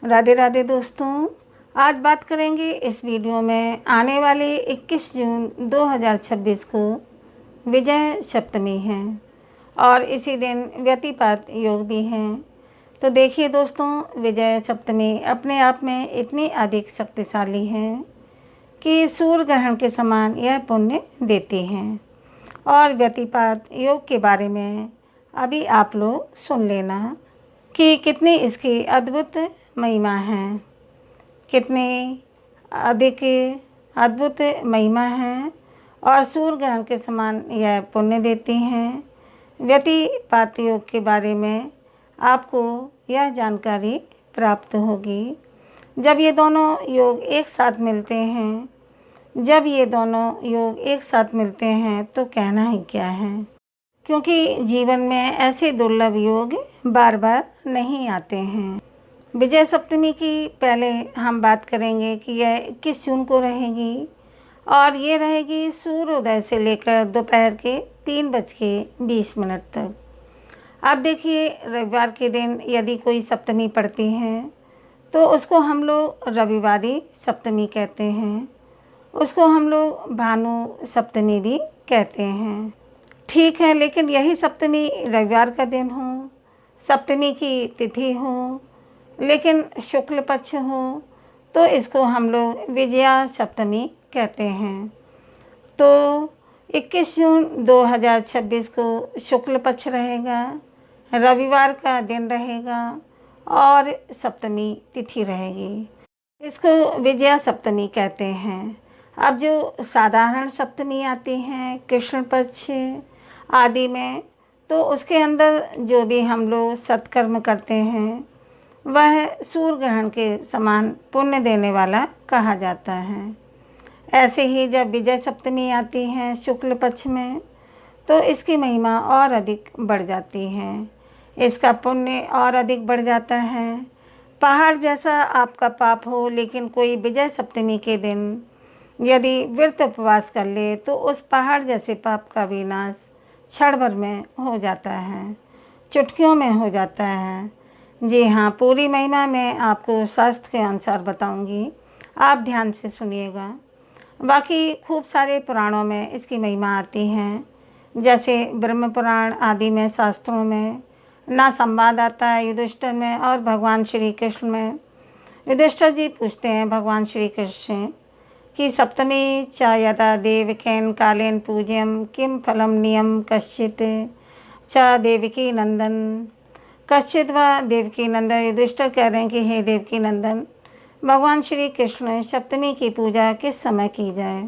राधे राधे दोस्तों। आज बात करेंगे इस वीडियो में आने वाले 21 जून 2026 को विजय सप्तमी है और इसी दिन व्यतिपात योग भी है। तो देखिए दोस्तों, विजय सप्तमी अपने आप में इतनी अधिक शक्तिशाली है कि सूर्य ग्रहण के समान यह पुण्य देती हैं। और व्यतिपात योग के बारे में अभी आप लोग सुन लेना कि कितनी इसकी अद्भुत महिमा है, कितनी अधिक अद्भुत महिमा है और सूर्य ग्रहण के समान यह पुण्य देती हैं। व्यतिपात योग के बारे में आपको यह जानकारी प्राप्त होगी। जब ये दोनों योग एक साथ मिलते हैं तो कहना ही क्या है, क्योंकि जीवन में ऐसे दुर्लभ योग बार बार नहीं आते हैं। विजय सप्तमी की पहले हम बात करेंगे कि यह 21 जून को रहेगी और ये रहेगी सूर्योदय से लेकर दोपहर के 3:20 तक। अब देखिए, रविवार के दिन यदि कोई सप्तमी पड़ती है तो उसको हम लोग रविवारी सप्तमी कहते हैं, उसको हम लोग भानु सप्तमी भी कहते हैं। ठीक है, लेकिन यही सप्तमी रविवार का दिन हो, सप्तमी की तिथि हो, लेकिन शुक्ल पक्ष हो तो इसको हम लोग विजया सप्तमी कहते हैं। तो 21 जून 2026 को शुक्ल पक्ष रहेगा, रविवार का दिन रहेगा और सप्तमी तिथि रहेगी। इसको विजया सप्तमी कहते हैं। अब जो साधारण सप्तमी आती हैं कृष्ण पक्ष आदि में, तो उसके अंदर जो भी हम लोग सत्कर्म करते हैं वह सूर्य ग्रहण के समान पुण्य देने वाला कहा जाता है। ऐसे ही जब विजय सप्तमी आती है शुक्ल पक्ष में तो इसकी महिमा और अधिक बढ़ जाती है, इसका पुण्य और अधिक बढ़ जाता है। पहाड़ जैसा आपका पाप हो, लेकिन कोई विजय सप्तमी के दिन यदि व्रत उपवास कर ले तो उस पहाड़ जैसे पाप का विनाश क्षण भर में हो जाता है, चुटकियों में हो जाता है। जी हाँ, पूरी महिमा मैं आपको शास्त्र के अनुसार बताऊंगी, आप ध्यान से सुनिएगा। बाकी खूब सारे पुराणों में इसकी महिमा आती है, जैसे ब्रह्म पुराण आदि में, शास्त्रों में ना संवाद आता है युधिष्ठिर में और भगवान श्री कृष्ण में। युधिष्ठिर जी पूछते हैं भगवान श्री कृष्ण से कि सप्तमी च यदा देवकेन कालेन पूज्यम किम फलम नियम कश्चित च देवकी नंदन कश्चित व देवकी नंदन। युधिष्ठिर कह रहे हैं कि हे देवकी नंदन, भगवान श्री कृष्ण सप्तमी की पूजा किस समय की जाए,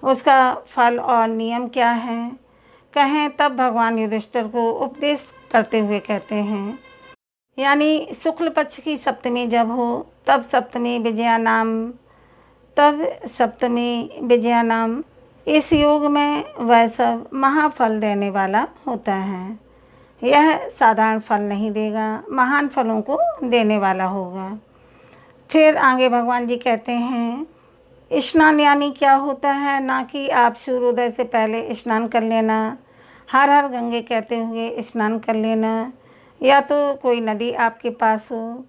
उसका फल और नियम क्या है, कहें। तब भगवान युधिष्ठिर को उपदेश करते हुए कहते हैं, यानी शुक्ल पक्ष की सप्तमी जब हो तब सप्तमी विजया नाम इस योग में वह सब महाफल देने वाला होता है। यह साधारण फल नहीं देगा, महान फलों को देने वाला होगा। फिर आगे भगवान जी कहते हैं स्नान यानी क्या होता है, ना कि आप सूर्योदय से पहले स्नान कर लेना, हर हर गंगे कहते हुए स्नान कर लेना, या तो कोई नदी आपके पास हो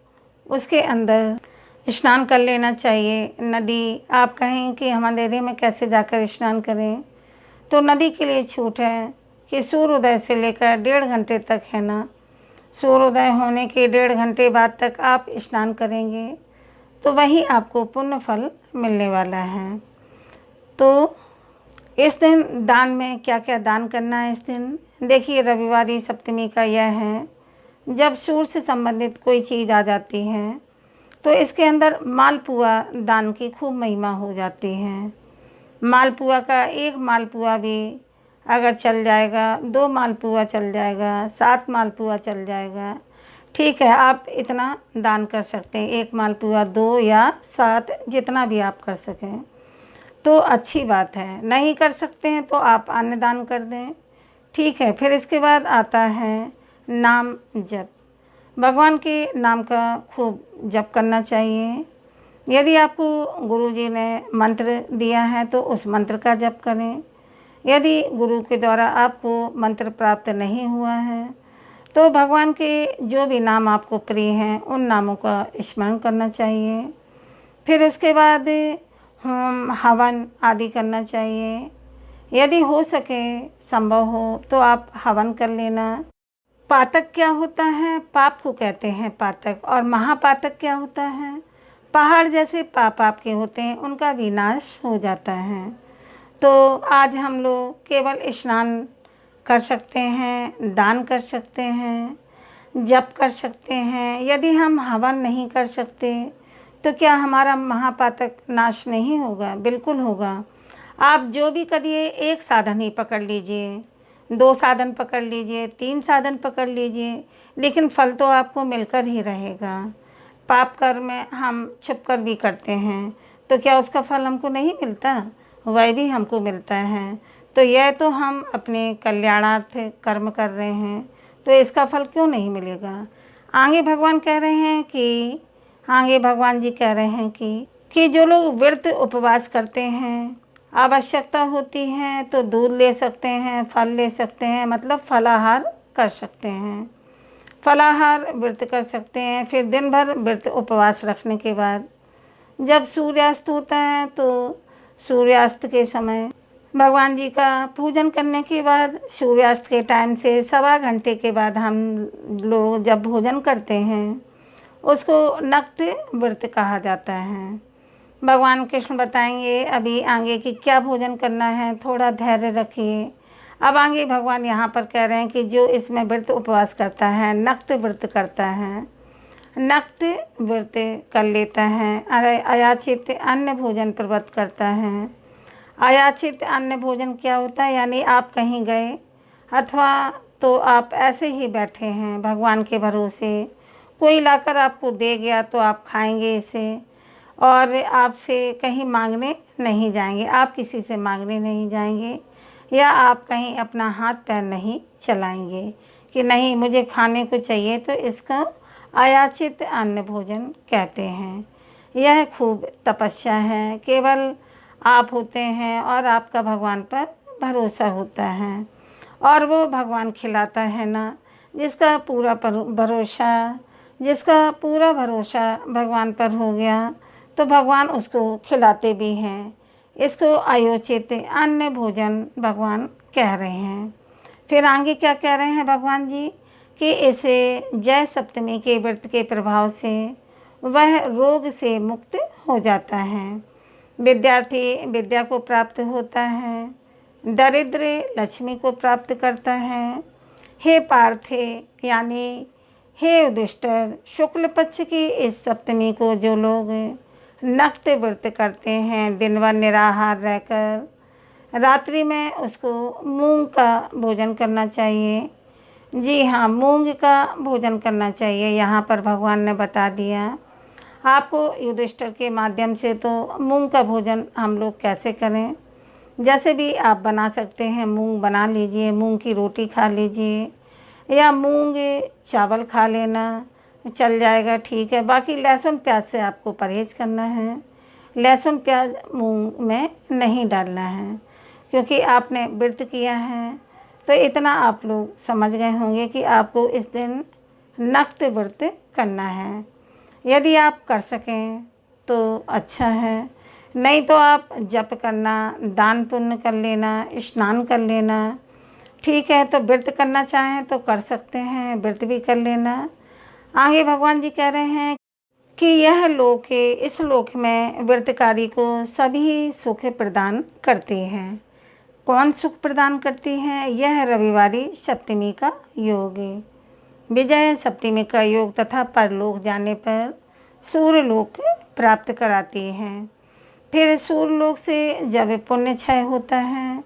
उसके अंदर स्नान कर लेना चाहिए। नदी आप कहें कि हम अंधेरे में कैसे जाकर स्नान करें, तो नदी के लिए छूट है कि सूर्योदय से लेकर 1.5 घंटे तक है ना, सूर्योदय होने के 1.5 घंटे बाद तक आप स्नान करेंगे तो वही आपको पुण्य फल मिलने वाला है। तो इस दिन दान में क्या क्या दान करना है इस दिन, देखिए रविवारी सप्तमी का यह है, जब सूर्य से संबंधित कोई चीज़ आ जाती है तो इसके अंदर मालपुआ दान की खूब महिमा हो जाती है। मालपुआ का 1 मालपुआ भी अगर चल जाएगा, 2 मालपुआ चल जाएगा, 7 मालपुआ चल जाएगा, ठीक है, आप इतना दान कर सकते हैं, 1 मालपुआ, 2 या 7, जितना भी आप कर सकें तो अच्छी बात है। नहीं कर सकते हैं तो आप अन्न दान कर दें, ठीक है। फिर इसके बाद आता है नाम जप। भगवान के नाम का खूब जप करना चाहिए। यदि आपको गुरुजी ने मंत्र दिया है तो उस मंत्र का जप करें। यदि गुरु के द्वारा आपको मंत्र प्राप्त नहीं हुआ है तो भगवान के जो भी नाम आपको प्रिय हैं उन नामों का स्मरण करना चाहिए। फिर उसके बाद होम हवन आदि करना चाहिए। यदि हो सके, संभव हो तो आप हवन कर लेना। पातक क्या होता है? पाप को कहते हैं पातक। और महापातक क्या होता है? पहाड़ जैसे पाप आपके होते हैं, उनका विनाश हो जाता है। तो आज हम लोग केवल स्नान कर सकते हैं, दान कर सकते हैं, जप कर सकते हैं। यदि हम हवन नहीं कर सकते तो क्या हमारा महापातक नाश नहीं होगा? बिल्कुल होगा। आप जो भी करिए, एक साधन ही पकड़ लीजिए, 2 साधन पकड़ लीजिए, 3 साधन पकड़ लीजिए, लेकिन फल तो आपको मिलकर ही रहेगा। पाप कर्म हम छुप कर भी करते हैं तो क्या उसका फल हमको नहीं मिलता? वह भी हमको मिलता है। तो यह तो हम अपने कल्याणार्थ कर्म कर रहे हैं, तो इसका फल क्यों नहीं मिलेगा? आगे भगवान कह रहे हैं कि आगे भगवान जी कह रहे हैं कि जो लोग व्रत उपवास करते हैं, आवश्यकता होती है तो दूध ले सकते हैं, फल ले सकते हैं, मतलब फलाहार कर सकते हैं, फलाहार व्रत कर सकते हैं। फिर दिन भर व्रत उपवास रखने के बाद जब सूर्यास्त होता है तो सूर्यास्त के समय भगवान जी का पूजन करने के बाद सूर्यास्त के टाइम से 1.25 घंटे के बाद हम लोग जब भोजन करते हैं उसको नक्त व्रत कहा जाता है। भगवान कृष्ण बताएंगे अभी आगे कि क्या भोजन करना है, थोड़ा धैर्य रखिए। अब आगे भगवान यहाँ पर कह रहे हैं कि जो इसमें व्रत उपवास करता है, नक्त व्रत करता है, नक्त व्रत कर लेता है, अयाचित अन्न भोजन पर व्रत करता है। अयाचित अन्न भोजन क्या होता है? यानी आप कहीं गए अथवा तो आप ऐसे ही बैठे हैं भगवान के भरोसे, कोई लाकर आपको दे गया तो आप खाएंगे इसे, और आपसे कहीं मांगने नहीं जाएंगे, आप किसी से मांगने नहीं जाएंगे, या आप कहीं अपना हाथ पैर नहीं चलाएंगे कि नहीं मुझे खाने को चाहिए, तो इसका अयाचित अन्न भोजन कहते हैं। यह खूब तपस्या है, केवल आप होते हैं और आपका भगवान पर भरोसा होता है, और वो भगवान खिलाता है ना। जिसका पूरा भरोसा भगवान पर हो गया तो भगवान उसको खिलाते भी हैं। इसको अयोचित अन्न भोजन भगवान कह रहे हैं। फिर आगे क्या कह रहे हैं भगवान जी कि इसे जय सप्तमी के व्रत के प्रभाव से वह रोग से मुक्त हो जाता है, विद्यार्थी विद्या को प्राप्त होता है, दरिद्र लक्ष्मी को प्राप्त करता है। हे पार्थे यानी हे युधिष्ठिर, शुक्ल पक्ष की इस सप्तमी को जो लोग नक्त व्रत करते हैं, दिन भर निराहार रहकर, रात्रि में उसको मूंग का भोजन करना चाहिए। जी हाँ, मूंग का भोजन करना चाहिए। यहाँ पर भगवान ने बता दिया आपको युधिष्ठिर के माध्यम से। तो मूंग का भोजन हम लोग कैसे करें? जैसे भी आप बना सकते हैं, मूंग बना लीजिए, मूंग की रोटी खा लीजिए, या मूंग चावल खा लेना, चल जाएगा, ठीक है। बाकी लहसुन प्याज से आपको परहेज़ करना है। लहसुन प्याज मूंग में नहीं डालना है, क्योंकि आपने व्रत किया है। तो इतना आप लोग समझ गए होंगे कि आपको इस दिन नक्त व्रत करना है। यदि आप कर सकें तो अच्छा है, नहीं तो आप जप करना, दान पुण्य कर लेना, स्नान कर लेना, ठीक है। तो व्रत करना चाहें तो कर सकते हैं, व्रत भी कर लेना। आगे भगवान जी कह रहे हैं कि यह लोक, इस लोक में व्रतकारी को सभी सुख प्रदान करते हैं। कौन सुख प्रदान करती हैं? यह रविवारी सप्तमी का योग, विजय सप्तमी का योग तथा परलोक जाने पर सूर्यलोक प्राप्त कराती हैं। फिर सूर्यलोक से जब पुण्य क्षय होता है,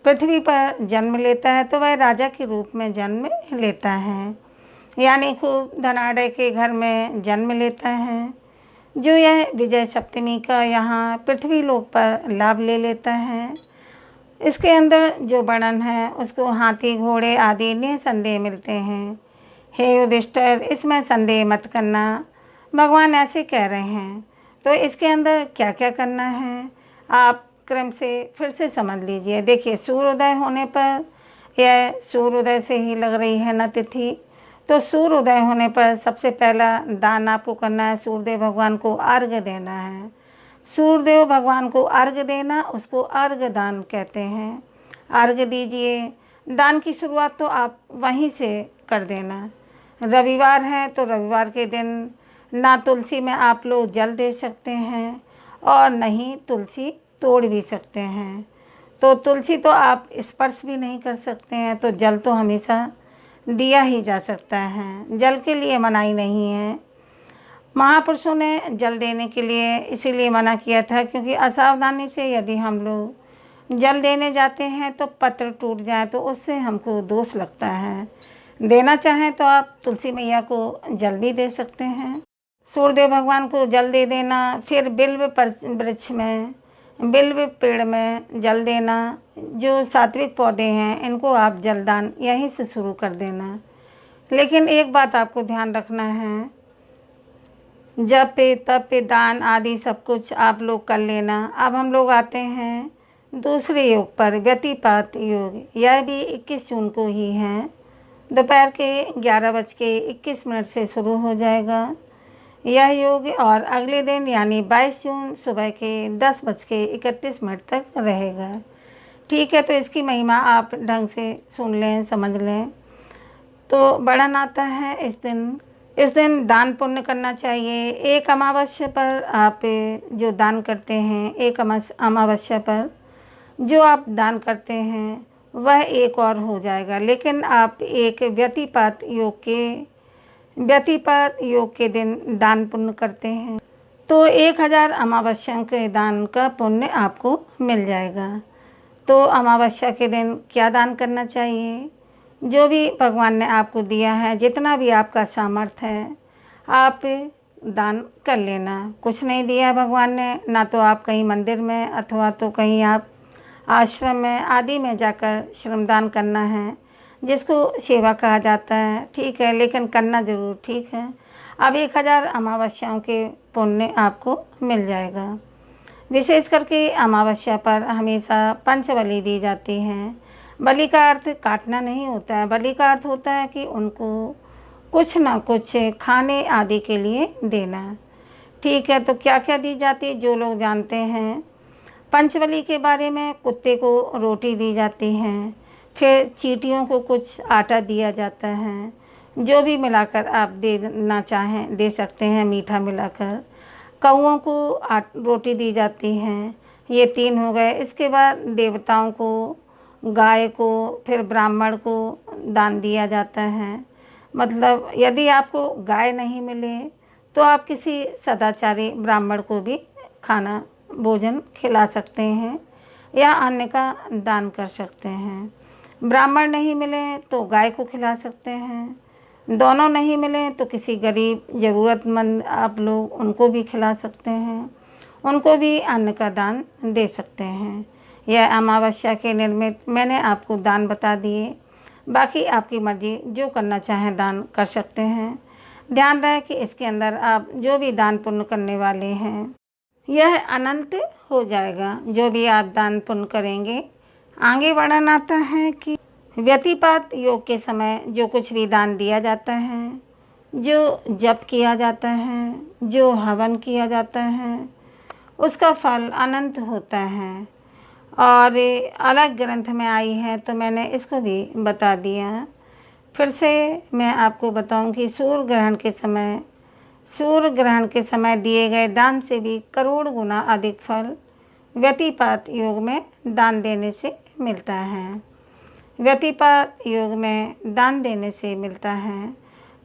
पृथ्वी पर जन्म लेता है, तो वह राजा के रूप में जन्म लेता है, यानी खूब धनाढ़य के घर में जन्म लेता है। जो यह विजय सप्तमी का यहाँ पृथ्वी लोक पर लाभ ले लेता है, इसके अंदर जो वर्णन है उसको हाथी घोड़े आदि निसंदेह मिलते हैं। हे युधिष्ठिर, इसमें संदेह मत करना, भगवान ऐसे कह रहे हैं। तो इसके अंदर क्या क्या करना है आप क्रम से फिर से समझ लीजिए। देखिए, सूर्योदय होने पर, यह सूर्योदय से ही लग रही है ना तिथि, तो सूर्य उदय होने पर सबसे पहला दान आपको करना है, सूर्यदेव भगवान को अर्घ्य देना है। सूर्यदेव भगवान को अर्घ्य देना, उसको अर्घ्य दान कहते हैं। अर्घ्य दीजिए। दान की शुरुआत तो आप वहीं से कर देना। रविवार है तो रविवार के दिन ना तुलसी में आप लोग जल दे सकते हैं और नहीं तुलसी तोड़ भी सकते हैं। तो तुलसी तो आप स्पर्श भी नहीं कर सकते हैं, तो जल तो हमेशा दिया ही जा सकता है। जल के लिए मनाही नहीं है। महापुरुषों ने जल देने के लिए इसीलिए मना किया था, क्योंकि असावधानी से यदि हम लोग जल देने जाते हैं तो पत्र टूट जाए तो उससे हमको दोष लगता है। देना चाहें तो आप तुलसी मैया को जल भी दे सकते हैं। सूर्यदेव भगवान को जल दे देना। फिर बिल्व वृक्ष में, बिल्व पेड़ में जल देना। जो सात्विक पौधे हैं इनको आप जलदान यहीं से शुरू कर देना। लेकिन एक बात आपको ध्यान रखना है, जप तप दान आदि सब कुछ आप लोग कर लेना। अब हम लोग आते हैं दूसरे योग पर, व्यतिपात योग। यह भी 21 जून को ही है। दोपहर के 11:21 से शुरू हो जाएगा यह योग, और अगले दिन यानी 22 जून सुबह के 10:31 तक रहेगा। ठीक है, तो इसकी महिमा आप ढंग से सुन लें, समझ लें। तो बढ़न आता है इस दिन दान पुण्य करना चाहिए। एक अमावस्या पर आप जो दान करते हैं, एक अमावस्या पर जो आप दान करते हैं वह एक और हो जाएगा। लेकिन आप एक व्यतिपात योग के दिन दान पुण्य करते हैं तो 1000 अमावस्याओं के दान का पुण्य आपको मिल जाएगा। तो अमावस्या के दिन क्या दान करना चाहिए? जो भी भगवान ने आपको दिया है, जितना भी आपका सामर्थ्य है, आप दान कर लेना। कुछ नहीं दिया है भगवान ने, ना तो आप कहीं मंदिर में अथवा तो कहीं आप आश्रम में आदि में जाकर श्रमदान करना है, जिसको सेवा कहा जाता है। ठीक है, लेकिन करना ज़रूर ठीक है। अब 1000 अमावस्याओं के पुण्य आपको मिल जाएगा। विशेष करके अमावस्या पर हमेशा पंचबलि दी जाती है। बलि का अर्थ काटना नहीं होता है, बलि का अर्थ होता है कि उनको कुछ ना कुछ खाने आदि के लिए देना। ठीक है, तो क्या क्या दी जाती है जो लोग जानते हैं। पंचबली के बारे में कुत्ते को रोटी दी जाती है, फिर चींटियों को कुछ आटा दिया जाता है। जो भी मिलाकर आप देना चाहें दे सकते हैं, मीठा मिलाकर। कौओं को रोटी दी जाती है। ये 3 हो गए। इसके बाद देवताओं को, गाय को, फिर ब्राह्मण को दान दिया जाता है। मतलब यदि आपको गाय नहीं मिले तो आप किसी सदाचारी ब्राह्मण को भी खाना भोजन खिला सकते हैं या अन्न का दान कर सकते हैं। ब्राह्मण नहीं मिले तो गाय को खिला सकते हैं। दोनों नहीं मिले तो किसी गरीब ज़रूरतमंद आप लोग उनको भी खिला सकते हैं, उनको भी अन्न का दान दे सकते हैं। यह अमावस्या के निर्मित मैंने आपको दान बता दिए। बाकी आपकी मर्ज़ी, जो करना चाहें दान कर सकते हैं। ध्यान रहे कि इसके अंदर आप जो भी दान पुण्य करने वाले हैं यह अनंत हो जाएगा। जो भी आप दान पुण्य करेंगे। आगे वर्णन आता है कि व्यतिपात योग के समय जो कुछ भी दान दिया जाता है, जो जप किया जाता है, जो हवन किया जाता है, उसका फल अनंत होता है। और अलग ग्रंथ में आई है तो मैंने इसको भी बता दिया। फिर से मैं आपको बताऊं कि सूर्य ग्रहण के समय दिए गए दान से भी करोड़ गुना अधिक फल व्यतिपात योग में दान देने से मिलता है। व्यतिपात योग में दान देने से मिलता है,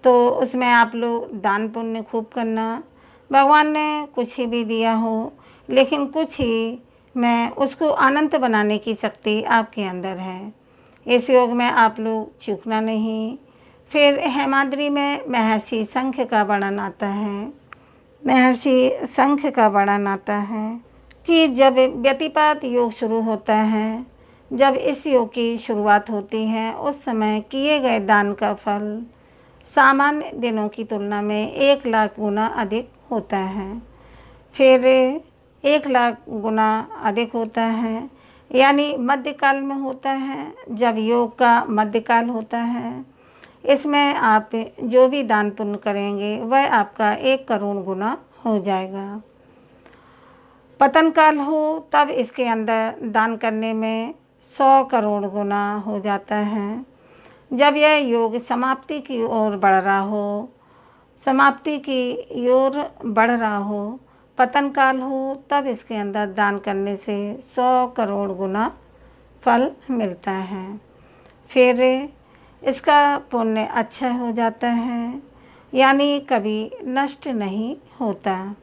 तो उसमें आप लोग दान पुण्य खूब करना। भगवान ने कुछ ही भी दिया हो, लेकिन कुछ ही में उसको अनंत बनाने की शक्ति आपके अंदर है। इस योग में आप लोग चूकना नहीं। फिर हेमाद्री में महर्षि शंख का वर्णन आता है। महर्षि शंख का वर्णन आता है कि जब व्यतिपात योग शुरू होता है, जब इस योग की शुरुआत होती है, उस समय किए गए दान का फल सामान्य दिनों की तुलना में 1,00,000 गुना अधिक होता है। फिर 1,00,000 गुना अधिक होता है, यानी मध्यकाल में होता है। जब योग का मध्यकाल होता है, इसमें आप जो भी दान पुण्य करेंगे वह आपका 1 करोड़ गुना हो जाएगा। पतन काल हो तब इसके अंदर दान करने में 100 करोड़ गुना हो जाता है। जब यह योग समाप्ति की ओर बढ़ रहा हो, समाप्ति की ओर बढ़ रहा हो, पतन काल हो, तब इसके अंदर दान करने से 100 करोड़ गुना फल मिलता है। फिर इसका पुण्य अच्छा हो जाता है, यानी कभी नष्ट नहीं होता।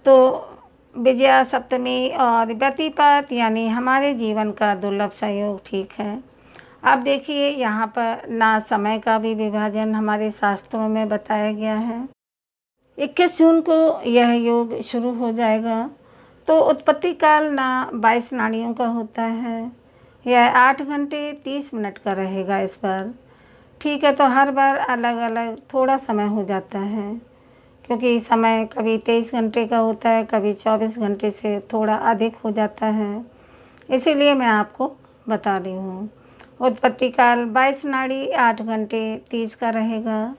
तो विजया सप्तमी और व्यतिपात यानी हमारे जीवन का दुर्लभ संयोग ठीक है। अब देखिए यहाँ पर ना समय का भी विभाजन हमारे शास्त्रों में बताया गया है। 21 जून को यह योग शुरू हो जाएगा। तो उत्पत्ति काल ना 22 नाड़ियों का होता है, यह 8 घंटे 30 मिनट का रहेगा इस बार। ठीक है, तो हर बार अलग अलग थोड़ा समय हो जाता है, क्योंकि समय कभी 23 घंटे का होता है, कभी 24 घंटे से थोड़ा अधिक हो जाता है, इसीलिए मैं आपको बता रही हूँ। उत्पत्ति काल 22 नाड़ी 8 घंटे 30 का रहेगा।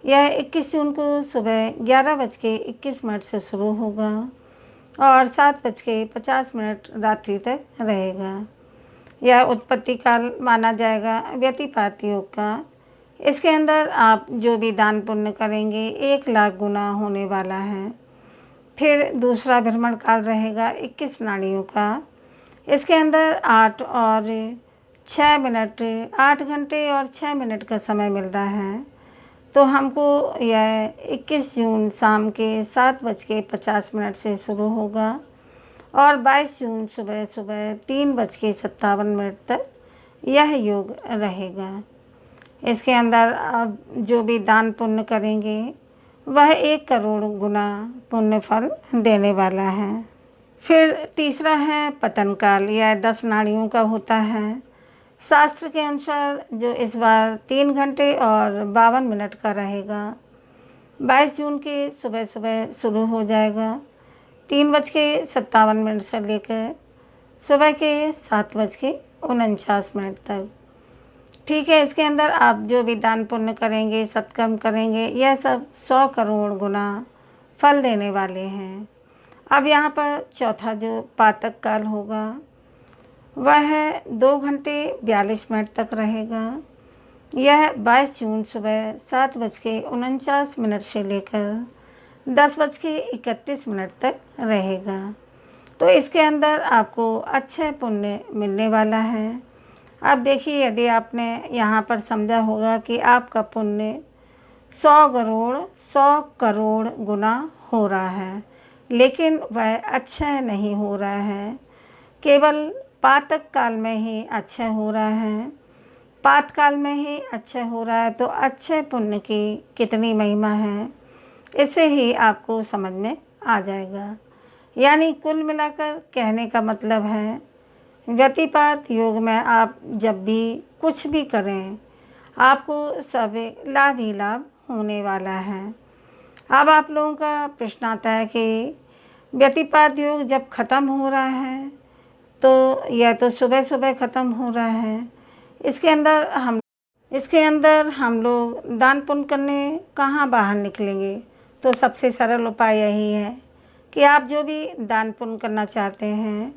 यह 21 जून को सुबह 11:21 से शुरू होगा और 7:50 रात्रि तक रहेगा। यह उत्पत्ति काल माना जाएगा व्यतिपात योग का। इसके अंदर आप जो भी दान पुण्य करेंगे 1 लाख गुना होने वाला है। फिर दूसरा भ्रमण काल रहेगा 21 नाड़ियों का। इसके अंदर 8 और 6 मिनट, 8 घंटे और 6 मिनट का समय मिल रहा है। तो हमको यह 21 जून शाम के 7:50 से शुरू होगा और 22 जून सुबह 3:57 तक यह योग रहेगा। इसके अंदर आप जो भी दान पुण्य करेंगे वह 1 करोड़ गुना पुण्य फल देने वाला है। फिर तीसरा है पतन काल, यह 10 नाड़ियों का होता है। शास्त्र के अनुसार जो इस बार 3 घंटे और 52 मिनट का रहेगा। 22 जून के सुबह शुरू हो जाएगा 3:57 से लेकर सुबह के 7:49 तक। ठीक है, इसके अंदर आप जो भी दान पुण्य करेंगे, सत्कर्म करेंगे, यह सब 100 करोड़ गुना फल देने वाले हैं। अब यहाँ पर चौथा जो पातक काल होगा वह 2 घंटे 42 मिनट तक रहेगा। यह 22 जून सुबह 7:49 से लेकर 10:31 तक रहेगा। तो इसके अंदर आपको अच्छे पुण्य मिलने वाला है। अब देखिए, यदि आपने यहाँ पर समझा होगा कि आपका पुण्य 100 करोड़ गुना हो रहा है, लेकिन वह अच्छा नहीं हो रहा है, केवल पातक काल में ही अच्छा हो रहा है। पात काल में ही अच्छा हो रहा है, तो अच्छे पुण्य की कितनी महिमा है इससे ही आपको समझ में आ जाएगा। यानी कुल मिलाकर कहने का मतलब है, व्यतिपात योग में आप जब भी कुछ भी करें आपको सब लाभ ही लाभ होने वाला है। अब आप लोगों का प्रश्न आता है कि व्यतिपात योग जब ख़त्म हो रहा है तो यह तो सुबह सुबह ख़त्म हो रहा है, इसके अंदर हम लोग दान पुण्य करने कहाँ बाहर निकलेंगे। तो सबसे सरल उपाय यही है कि आप जो भी दान पुण्य करना चाहते हैं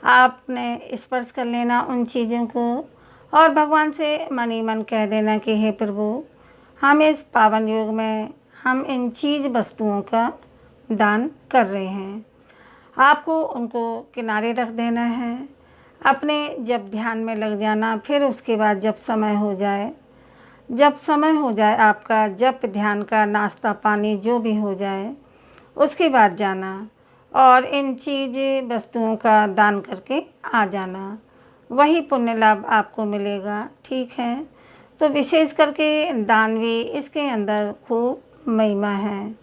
आपने स्पर्श कर लेना उन चीज़ों को और भगवान से मन ही मन कह देना कि हे प्रभु, हम इस पावन योग में हम इन चीज़ वस्तुओं का दान कर रहे हैं। आपको उनको किनारे रख देना है, अपने जब ध्यान में लग जाना। फिर उसके बाद जब समय हो जाए आपका जप ध्यान का नाश्ता पानी जो भी हो जाए, उसके बाद जाना और इन चीज़ वस्तुओं का दान करके आ जाना, वही पुण्य लाभ आपको मिलेगा। ठीक है, तो विशेष करके दान भी इसके अंदर खूब महिमा है।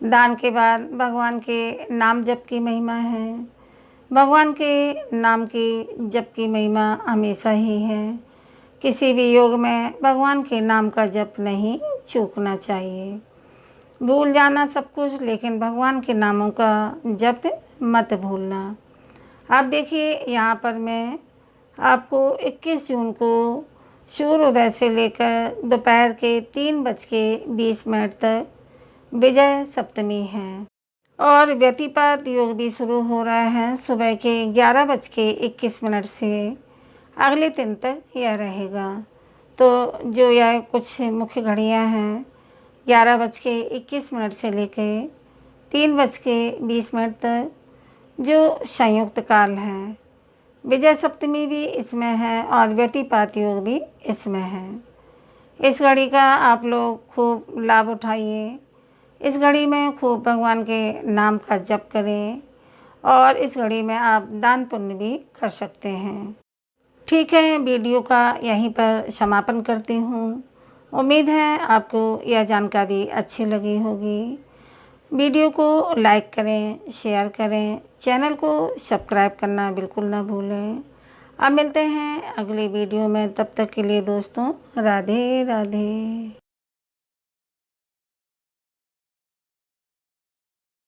दान के बाद भगवान के नाम जप की महिमा है। भगवान के नाम की जप की महिमा हमेशा ही है। किसी भी योग में भगवान के नाम का जप नहीं चूकना चाहिए। भूल जाना सब कुछ, लेकिन भगवान के नामों का जप मत भूलना। अब देखिए, यहाँ पर मैं आपको 21 जून को सूर्योदय से लेकर दोपहर के 3:20 तक विजय सप्तमी है और व्यतिपात योग भी शुरू हो रहा है सुबह के 11:21 से अगले दिन तक यह रहेगा। तो जो यह कुछ मुख्य घड़ियां हैं 11:21 से लेकर 3:20 तक जो संयुक्त काल है, विजय सप्तमी भी इसमें है और व्यतिपात योग भी इसमें है। इस घड़ी का आप लोग खूब लाभ उठाइए। इस घड़ी में खूब भगवान के नाम का जप करें और इस घड़ी में आप दान पुण्य भी कर सकते हैं। ठीक है, वीडियो का यहीं पर समापन करती हूँ। उम्मीद है आपको यह जानकारी अच्छी लगी होगी। वीडियो को लाइक करें, शेयर करें, चैनल को सब्सक्राइब करना बिल्कुल ना भूलें। अब मिलते हैं अगली वीडियो में, तब तक के लिए दोस्तों राधे राधे।